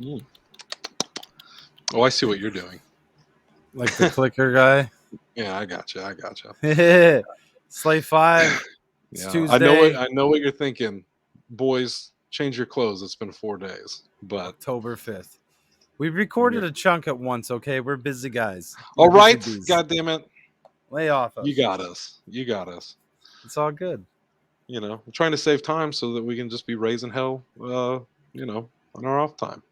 Mm. Oh, I see what you're doing. Like the clicker guy. Yeah, I gotcha. I gotcha. Slave 5. It's Yeah, Tuesday, I know what you're thinking, boys. Change your clothes. It's been 4 days, but October 5th. We recorded a chunk at once, okay? We're busy guys. We're all busy right. bees. God damn it, Lay off you us. got us. You got us. It's all good. You know, we're trying to save time so that we can just be raising hell. You know, on our off time.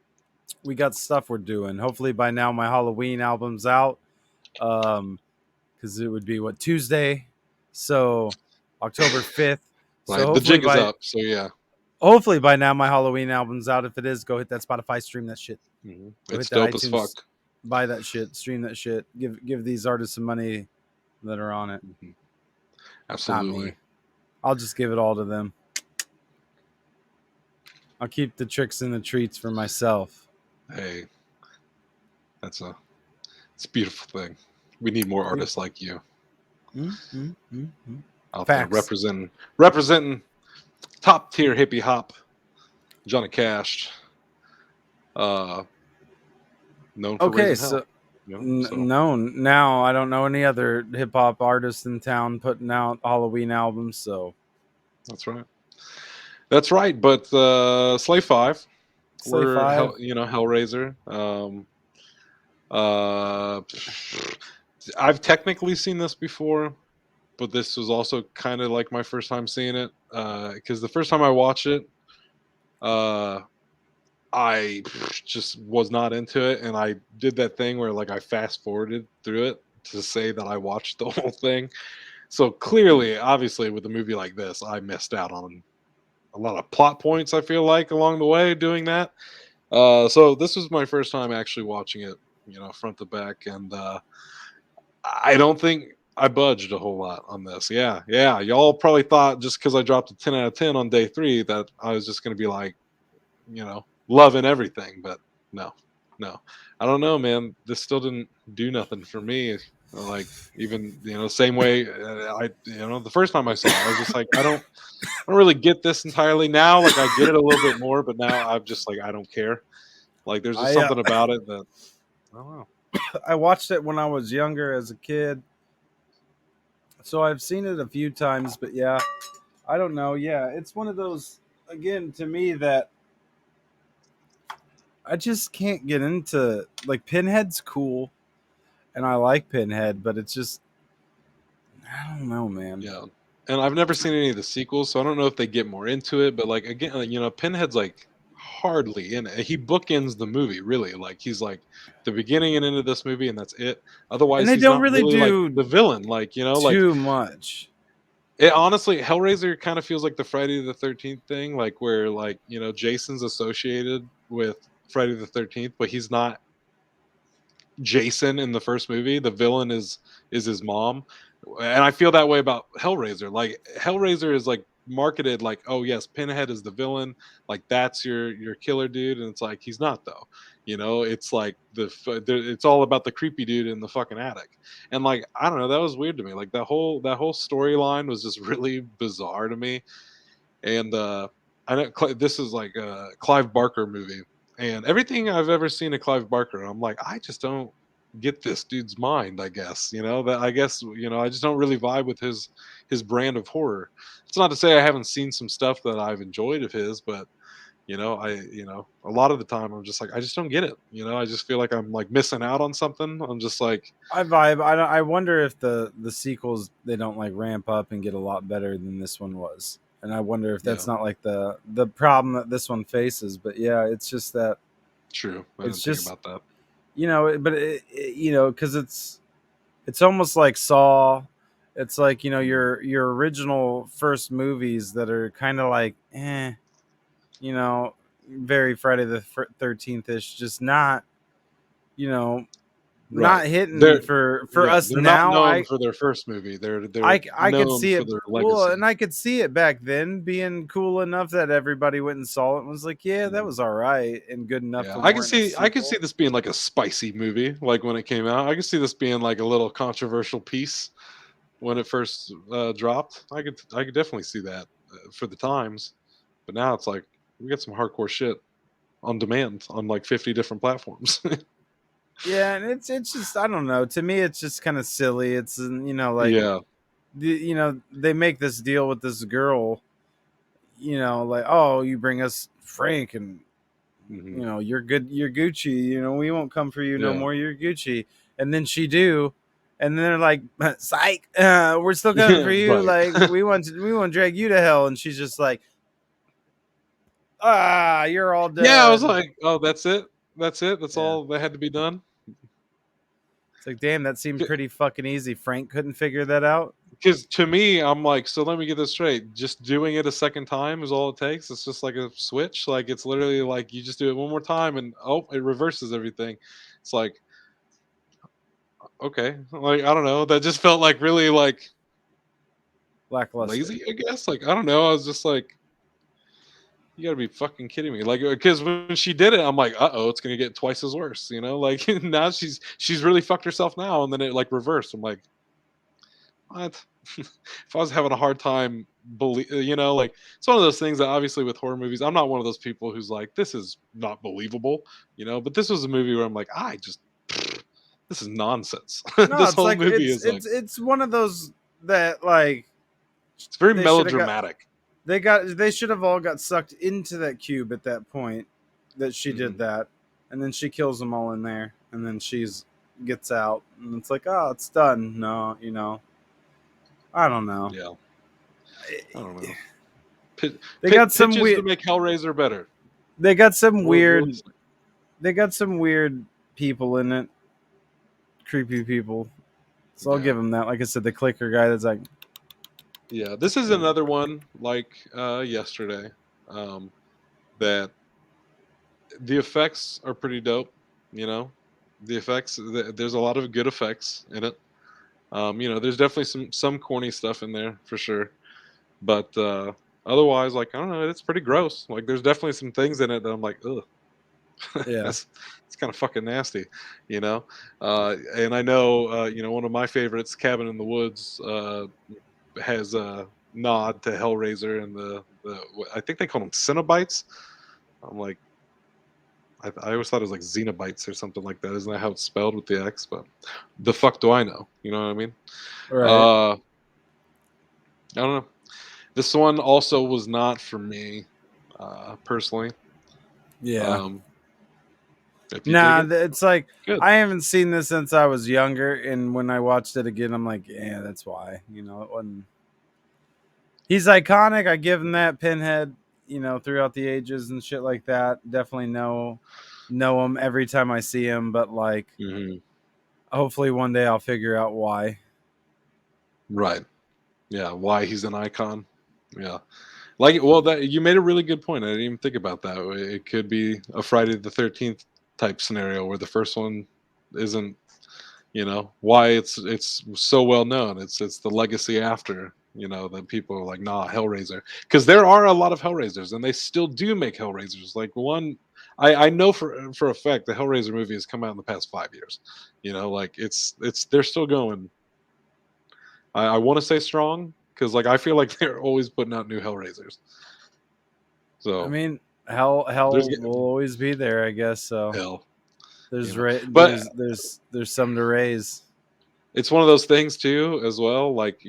We got stuff we're doing. Hopefully by now my Halloween album's out. Because it would be what, Tuesday? So October 5th. So Right, the jig is up. So yeah, hopefully by now my Halloween album's out. If it is, go hit that Spotify, stream that shit. Go it's hit that dope as fuck. iTunes, buy that shit, stream that shit. Give these artists some money that are on it. Mhm. Not Absolutely. me. I'll just give it all to them. I'll keep the tricks and the treats for myself. Hey, it's a beautiful thing. We need more artists like you out there Facts. representing top tier hippie hop. Johnny Cash, uh, known for Okay, raising hell. so You know, so no, now I don't know any other hip hop artists in town putting out Halloween albums. So that's right. That's right. But Slave 5, Slay we're 5. Hellraiser. Uh, I've technically seen this before, but this was also kind of like my first time seeing it because the first time I watched it, uh, I just was not into it, and I did that thing where like I fast forwarded through it to say that I watched the whole thing. So clearly, obviously, with a movie like this, I missed out on a lot of plot points. I feel like along the way doing that. So this was my first time actually watching it, you know, front to back, and I don't think I budged a whole lot on this. Yeah, yeah. Y'all probably thought just because I dropped a 10 out of 10 on day 3 that I was just going to be like, you know, loving everything, but no, no. I don't know, man. This still didn't do nothing for me. Like even same way the first time I saw it, I was just like, I don't really get this entirely now. Like I get it a little bit more, but now I'm just like I don't care. Like there's just I something about it that I don't know. I watched it when I was younger as a kid, so I've seen it a few times. But yeah, I don't know. Yeah, it's one of those again to me that I just can't get into. Like Pinhead's cool, and I like Pinhead, but it's just I don't know, man. Yeah. And I've never seen any of the sequels, so I don't know if they get more into it. But like again, Pinhead's like hardly in it. He bookends the movie really. Like he's like the beginning and end of this movie, and that's it. And Otherwise, they he's don't not really really like do the villain. Like like too much. it honestly, Hellraiser kind of feels like the Friday the 13th thing, like where like Jason's associated with Friday the 13th, but he's not Jason in the first movie. The villain is his mom, and I feel that way about Hellraiser. Like Hellraiser is like marketed like, oh yes, Pinhead is the villain, like that's your killer dude, and it's like he's not though. It's like it's all about the creepy dude in the fucking attic, and like I don't know, that was weird to me. Like that whole storyline was just really bizarre to me, and I know this is like a Clive Barker movie, and everything I've ever seen of Clive Barker, I'm like, I just don't get this dude's mind. I guess that I guess I just don't really vibe with his brand of horror. It's not to say I haven't seen some stuff that I've enjoyed of his, but a lot of the time I'm just like I just don't get it. I just feel like I'm like missing out on something. I'm just like I vibe. I wonder if the sequels they don't like ramp up and get a lot better than this one was, and I wonder if yeah, that's not like the problem that this one faces. But yeah, it's just that true. I it's didn't think just about that. but because it's almost like Saw. It's like your original first movies that are kind of like you know, very Friday the 13th ish, just not you know Right. not hitting They're for yeah, us they're not now. known for their first movie. They're I could known see for it. their Well, legacy. and I could see it back then being cool enough that everybody went and saw it and was like, "Yeah, that Mhm. was all right and good enough Yeah, to I can warrant a see I can see sequel." this being like a spicy movie, like when it came out. I can see this being like a little controversial piece when it first dropped. I could definitely see that for the times, but now it's like we got some hardcore shit. on demand on like 50 different platforms. Yeah, and it's just I don't know. To me, it's just kind of silly. It's like Yeah. they make this deal with this girl. Like, oh, you bring us Frank, and Hmm. you're good, you're Gucci. We won't come for you no Yeah. more. You're Gucci, and then she do, and then they're like, psych, we're still coming for Yeah. you. Right. Like we want to drag you to hell, and she's just like, you're all Yeah. I was dead. like, oh, that's it. That's it. That's Yeah. all that had to be done. It's like, damn, that seemed pretty fucking easy. Frank couldn't figure that out. Because to me, I'm like, so let me get this straight. Just doing it a second time is all it takes. It's just like a switch. Like it's literally like you just do it one more time and oh, it reverses everything. It's like, okay. Like, I don't know. That just felt like really like Lackluster. lazy, I guess. Like, I don't know. I was just like, you gotta be fucking kidding me. Like, because when she did it, I'm like, oh, it's gonna get twice as worse, you know? Like now she's really fucked herself now, and then it like reversed. I'm like, what? If I was having a hard time believe, like it's one of those things that obviously with horror movies, I'm not one of those people who's like, this is not believable, but this was a movie where I'm like, this is nonsense. No, This it's whole like movie it's is like, it's it's one of those that like it's very they should have got melodramatic. they should have all got sucked into that cube at that point that she Hmm. did that, and then she kills them all in there, and then she's gets out, and it's like, oh, it's done. No, I don't know. Yeah, I don't know. Pit, They got some pitches to weird. make Hellraiser better. They got some We'll weird. see. They got some weird people in it. Creepy people. So I'll Yeah, give them that. Like I said, the clicker guy that's like, yeah. This is yeah. another one like yesterday. That the effects are pretty dope. You know, the effects. There's a lot of good effects in it. There's definitely some corny stuff in there for sure, but otherwise, like I don't know, it's pretty gross. Like there's definitely some things in it that I'm like, ugh, Yeah. that's it's kind of fucking nasty, you know. And I know, one of my favorites, Cabin in the Woods, has a nod to Hellraiser and I think they call them Cenobites. I'm like, I always thought it was like Xenobites or something like that. Isn't that how it's spelled with the X? But the fuck do I know? You know what I mean? Right. I don't know. This one also was not for me, personally. Yeah. Um, if you dig Nah, it, it's like good. I haven't seen this since I was younger, and when I watched it again, I'm like, yeah, that's why. It wasn't. He's iconic. I give him that. Pinhead. Throughout the ages and shit like that. Definitely know him every time I see him. But like, Hmm. hopefully one day I'll figure out why. Right. Yeah. Why he's an icon. Yeah. Like, well, that you made a really good point. I didn't even think about that. It could be a Friday the 13th type scenario where the first one isn't, why it's so well known. It's the legacy after, that people are like, nah, Hellraiser. Because there are a lot of Hellraisers and they still do make Hellraisers. Like one, I know for a fact the Hellraiser movie has come out in the past 5 years. Like it's they're still going. I want to say strong because like I feel like they're always putting out new Hellraisers. I So mean, hell there's will always be there, I guess. So hell, there's but there's some to raise. it's one of those things too, as well. Like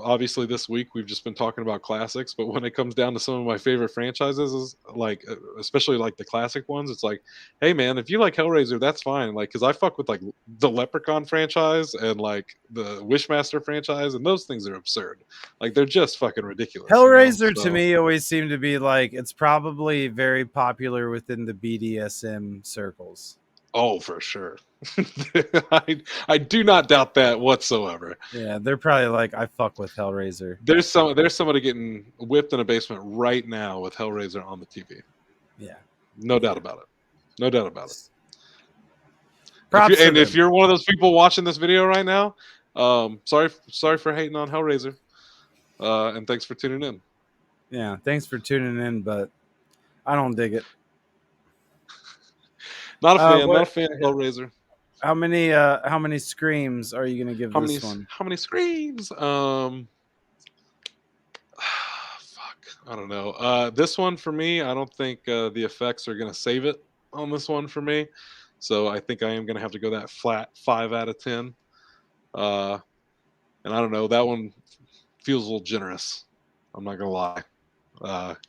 obviously this week we've just been talking about classics, but when it comes down to some of my favorite franchises, is like especially like the classic ones, it's like, hey man, if you like Hellraiser, that's fine. Like, because I fuck with like the Leprechaun franchise and like the Wishmaster franchise, and those things are absurd. Like they're just fucking ridiculous. Hellraiser to So me always seemed to be like it's probably very popular within the BDSM circles. oh, for sure. I do not doubt that whatsoever. Yeah, they're probably like I fuck with Hellraiser. There's somebody getting whipped in a basement right now with Hellraiser on the TV. Yeah, No doubt yeah. about it. No doubt about it. Props to If them. you're one of those people watching this video right now, sorry for hating on Hellraiser. And thanks for tuning in. Yeah, thanks for tuning in, but I don't dig it. Not a What? fan of Hellraiser. How many screams are you gonna give this one? How many screams? Fuck. I don't know. This one for me, I don't think the effects are gonna save it on this one for me. So I think I am gonna have to go that flat 5 out of 10. Uh, and I don't know, that one feels a little generous. I'm not gonna lie,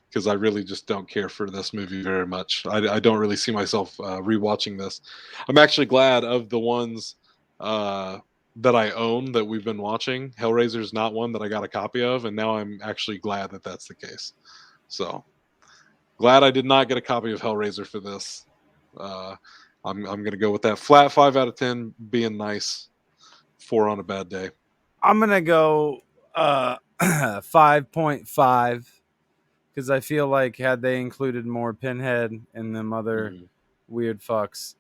because I really just don't care for this movie very much. I don't really see myself rewatching this. I'm actually glad of the ones uh, that I own that we've been watching. Hellraiser is not one that I got a copy of, and now I'm actually glad that that's the case. So glad I did not get a copy of Hellraiser for this. Uh, I'm gonna go with that flat 5 out of 10, being nice. 4 on a bad day. I'm gonna go 5.5 because I feel like had they included more Pinhead and them other Mhm. weird fucks,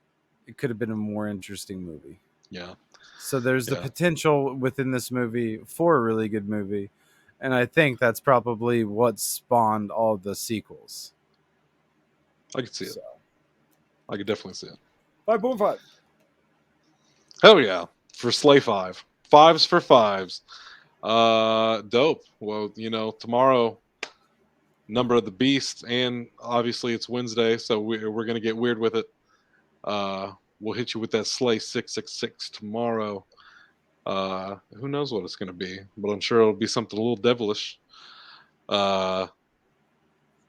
it could have been a more interesting movie. Yeah, So there's the yeah, potential within this movie for a really good movie, and I think that's probably what spawned all the sequels. I could see it. So I could definitely see it. 5.5. Hell yeah, for Slay Five. Fives for fives. Dope. Well, tomorrow, Number of the Beast, and obviously it's Wednesday, so we're gonna get weird with it. We'll hit you with that Slay 666 tomorrow. Who knows what it's gonna be, but I'm sure it'll be something a little devilish. Uh,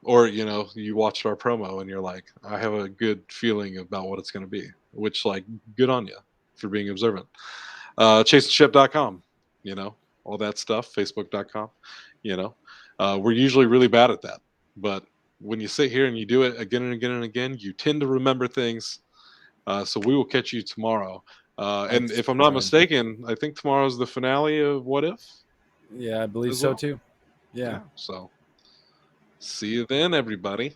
or you watched our promo and you're like, I have a good feeling about what it's gonna be. Which, like, good on you for being observant. Chaseandshep.com, you know, all that stuff, facebook.com, you know. We're usually really bad at that. But when you sit here and you do it again and again and again, you tend to remember things. So we will catch you tomorrow. And Thanks, if I'm not Fred. mistaken, I think tomorrow's the finale of What If Yeah, I believe as so well. too. Yeah. Yeah. So see you then, everybody.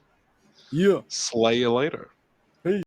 Yeah. Slay you later. Peace.